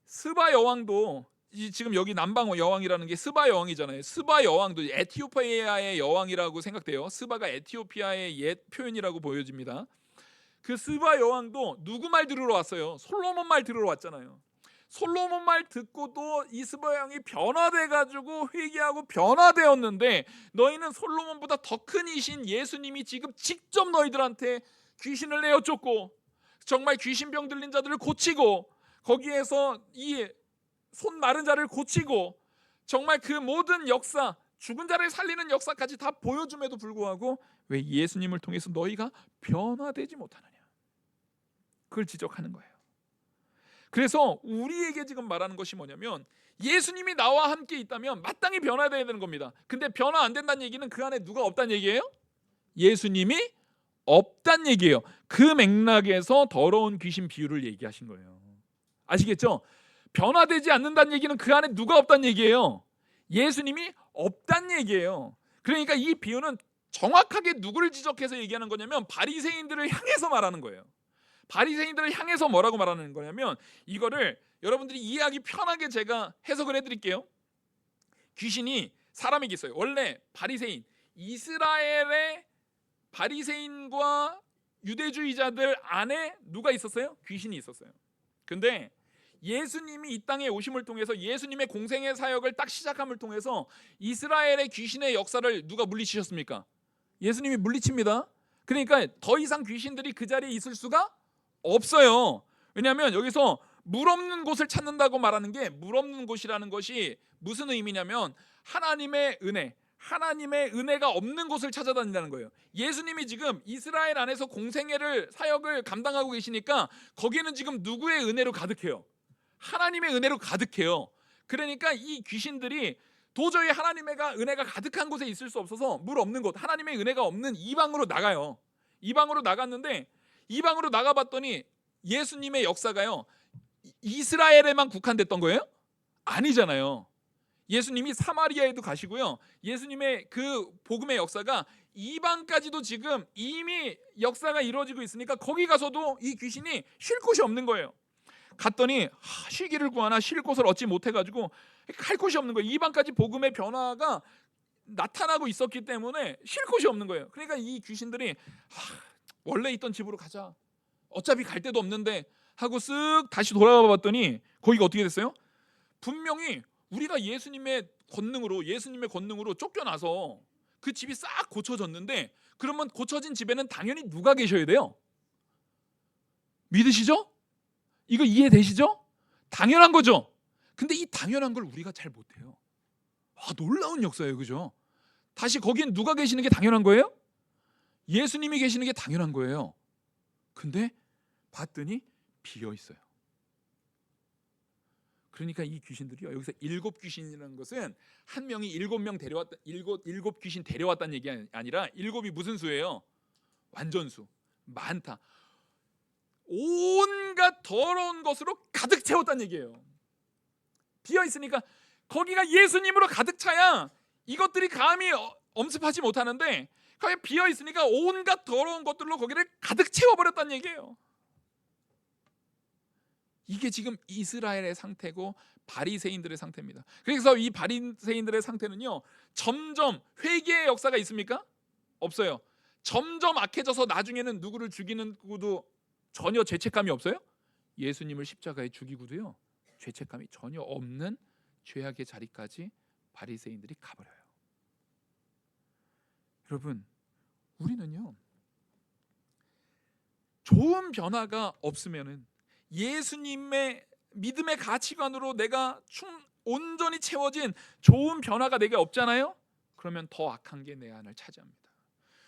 스바 여왕도 지금 여기 남방 여왕이라는 게 스바 여왕이잖아요. 스바 여왕도 에티오피아의 여왕이라고 생각돼요. 스바가 에티오피아의 옛 표현이라고 보여집니다. 그 스바 여왕도 누구 말 들으러 왔어요? 솔로몬 말 들으러 왔잖아요. 솔로몬 말 듣고도 이 스바 여왕이 변화돼가지고 회개하고 변화되었는데 너희는 솔로몬보다 더 큰 이신 예수님이 지금 직접 너희들한테 귀신을 내어 쫓고 정말 귀신병 들린 자들을 고치고 거기에서 이 손 마른 자를 고치고 정말 그 모든 역사 죽은 자를 살리는 역사까지 다 보여줌에도 불구하고 왜 예수님을 통해서 너희가 변화되지 못하느냐 그걸 지적하는 거예요. 그래서 우리에게 지금 말하는 것이 뭐냐면 예수님이 나와 함께 있다면 마땅히 변화되어야 되는 겁니다. 근데 변화 안 된다는 얘기는 그 안에 누가 없다는 얘기예요? 예수님이 없다는 얘기예요. 그 맥락에서 더러운 귀신 비유를 얘기하신 거예요. 아시겠죠? 변화되지 않는다는 얘기는 그 안에 누가 없다는 얘기예요? 예수님이 없다는 얘기예요. 그러니까 이 비유는 정확하게 누구를 지적해서 얘기하는 거냐면 바리새인들을 향해서 말하는 거예요. 바리새인들을 향해서 뭐라고 말하는 거냐면 이거를 여러분들이 이해하기 편하게 제가 해석을 해드릴게요. 귀신이 사람에게 있어요. 원래 바리새인, 이스라엘의 바리새인과 유대주의자들 안에 누가 있었어요? 귀신이 있었어요. 근데 예수님이 이 땅에 오심을 통해서 예수님의 공생의 사역을 딱 시작함을 통해서 이스라엘의 귀신의 역사를 누가 물리치셨습니까? 예수님이 물리칩니다. 그러니까 더 이상 귀신들이 그 자리에 있을 수가 없어요. 왜냐하면 여기서 물 없는 곳을 찾는다고 말하는 게 물 없는 곳이라는 것이 무슨 의미냐면 하나님의 은혜가 없는 곳을 찾아다닌다는 거예요. 예수님이 지금 이스라엘 안에서 공생애를 사역을 감당하고 계시니까 거기는 지금 누구의 은혜로 가득해요? 하나님의 은혜로 가득해요. 그러니까 이 귀신들이 도저히 하나님의 은혜가 가득한 곳에 있을 수 없어서 물 없는 곳, 하나님의 은혜가 없는 이방으로 나가요. 이방으로 나갔는데 이방으로 나가봤더니 예수님의 역사가요 이스라엘에만 국한됐던 거예요? 아니잖아요. 예수님이 사마리아에도 가시고요. 예수님의 그 복음의 역사가 이방까지도 지금 이미 역사가 이루어지고 있으니까 거기 가서도 이 귀신이 쉴 곳이 없는 거예요. 갔더니 쉬기를 구하나 쉴 곳을 얻지 못해가지고 갈 곳이 없는 거예요. 이방까지 복음의 변화가 나타나고 있었기 때문에 쉴 곳이 없는 거예요. 그러니까 이 귀신들이 원래 있던 집으로 가자. 어차피 갈 데도 없는데 하고 쓱 다시 돌아와 봤더니 거기가 어떻게 됐어요? 분명히 우리가 예수님의 권능으로 쫓겨나서 그 집이 싹 고쳐졌는데, 그러면 고쳐진 집에는 당연히 누가 계셔야 돼요? 믿으시죠? 이거 이해되시죠? 당연한 거죠. 근데 이 당연한 걸 우리가 잘 못해요. 놀라운 역사예요, 그죠? 다시 거기엔 누가 계시는 게 당연한 거예요? 예수님이 계시는 게 당연한 거예요. 근데 봤더니 비어 있어요. 그러니까 이 귀신들이요, 여기서 7귀신이라는 것은 한 명이 7명 데려왔다, 7귀신 데려왔다는 얘기 아니라 7이 무슨 수예요? 완전수, 많다. 온갖 더러운 것으로 가득 채웠다는 얘기예요. 비어 있으니까 거기가 예수님으로 가득 차야 이것들이 감히 엄습하지 못하는데, 거기 비어 있으니까 온갖 더러운 것들로 거기를 가득 채워버렸다는 얘기예요. 이게 지금 이스라엘의 상태고 바리새인들의 상태입니다. 그래서 이 바리새인들의 상태는요, 점점 회개의 역사가 있습니까? 없어요. 점점 악해져서 나중에는 누구를 죽이는 것도 전혀 죄책감이 없어요. 예수님을 십자가에 죽이고도요, 죄책감이 전혀 없는 죄악의 자리까지 바리새인들이 가버려요. 여러분, 우리는요, 좋은 변화가 없으면은, 예수님의 믿음의 가치관으로 내가 온전히 채워진 좋은 변화가 내게 없잖아요. 그러면 더 악한 게 내 안을 차지합니다.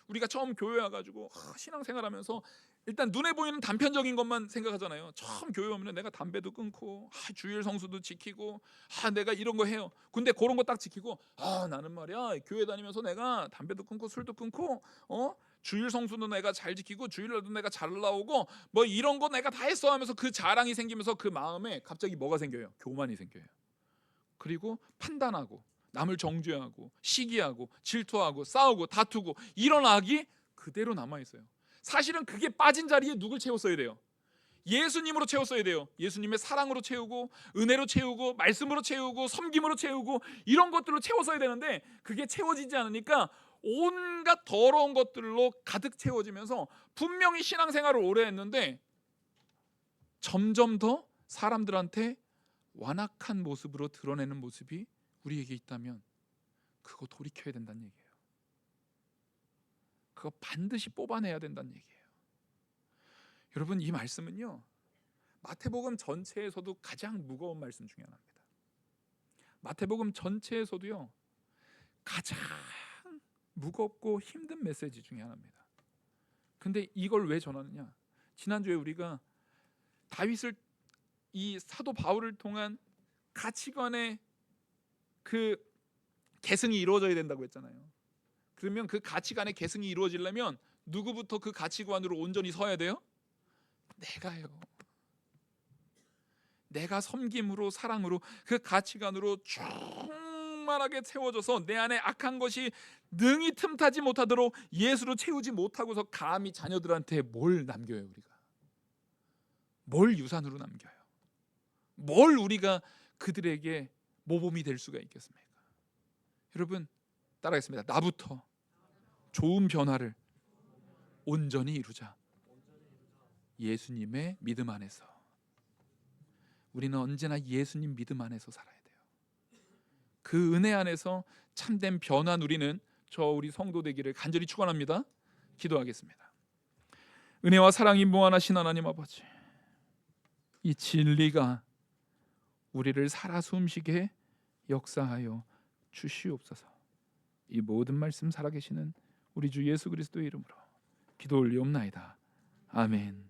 우리가 처음 교회 와가지고 신앙생활하면서 일단 눈에 보이는 단편적인 것만 생각하잖아요. 처음 교회 오면 내가 담배도 끊고 주일 성수도 지키고 내가 이런 거 해요. 근데 그런 거 딱 지키고 나는 말이야 교회 다니면서 내가 담배도 끊고 술도 끊고 주일 성수도 내가 잘 지키고 주일날도 내가 잘 나오고 뭐 이런 거 내가 다 했어 하면서 그 자랑이 생기면서 그 마음에 갑자기 뭐가 생겨요? 교만이 생겨요. 그리고 판단하고 남을 정죄하고 시기하고 질투하고 싸우고 다투고 이런 악이 그대로 남아있어요. 사실은 그게 빠진 자리에 누굴 채웠어야 돼요? 예수님으로 채웠어야 돼요. 예수님의 사랑으로 채우고 은혜로 채우고 말씀으로 채우고 섬김으로 채우고 이런 것들로 채웠어야 되는데, 그게 채워지지 않으니까 온갖 더러운 것들로 가득 채워지면서 분명히 신앙생활을 오래 했는데 점점 더 사람들한테 완악한 모습으로 드러내는 모습이 우리에게 있다면 그거 돌이켜야 된다는 얘기예요. 그거 반드시 뽑아내야 된다는 얘기예요. 여러분, 이 말씀은요, 마태복음 전체에서도 가장 무거운 말씀 중에 하나입니다. 마태복음 전체에서도요, 가장 무겁고 힘든 메시지 중에 하나입니다. 근데 이걸 왜 전하느냐? 지난주에 우리가 다윗을, 이 사도 바울을 통한 가치관의 그 계승이 이루어져야 된다고 했잖아요. 그러면 그 가치관의 계승이 이루어지려면 누구부터 그 가치관으로 온전히 서야 돼요? 내가요. 내가 섬김으로 사랑으로 그 가치관으로 충만하게 채워져서 내 안에 악한 것이 능히 틈타지 못하도록 예수로 채우지 못하고서 감히 자녀들한테 뭘 남겨요? 우리가 뭘 유산으로 남겨요? 뭘 우리가 그들에게 모범이 될 수가 있겠습니까? 여러분, 따라하겠습니다. 나부터 좋은 변화를 온전히 이루자. 예수님의 믿음 안에서. 우리는 언제나 예수님 믿음 안에서 살아야 돼요. 그 은혜 안에서 참된 변화 누리는 우리 성도 되기를 간절히 축원합니다. 기도하겠습니다. 은혜와 사랑이 무한하신 하나님 아버지, 이 진리가 우리를 살아 숨쉬게 역사하여 주시옵소서. 이 모든 말씀 살아계시는 우리 주 예수 그리스도의 이름으로 기도 올리옵나이다. 아멘.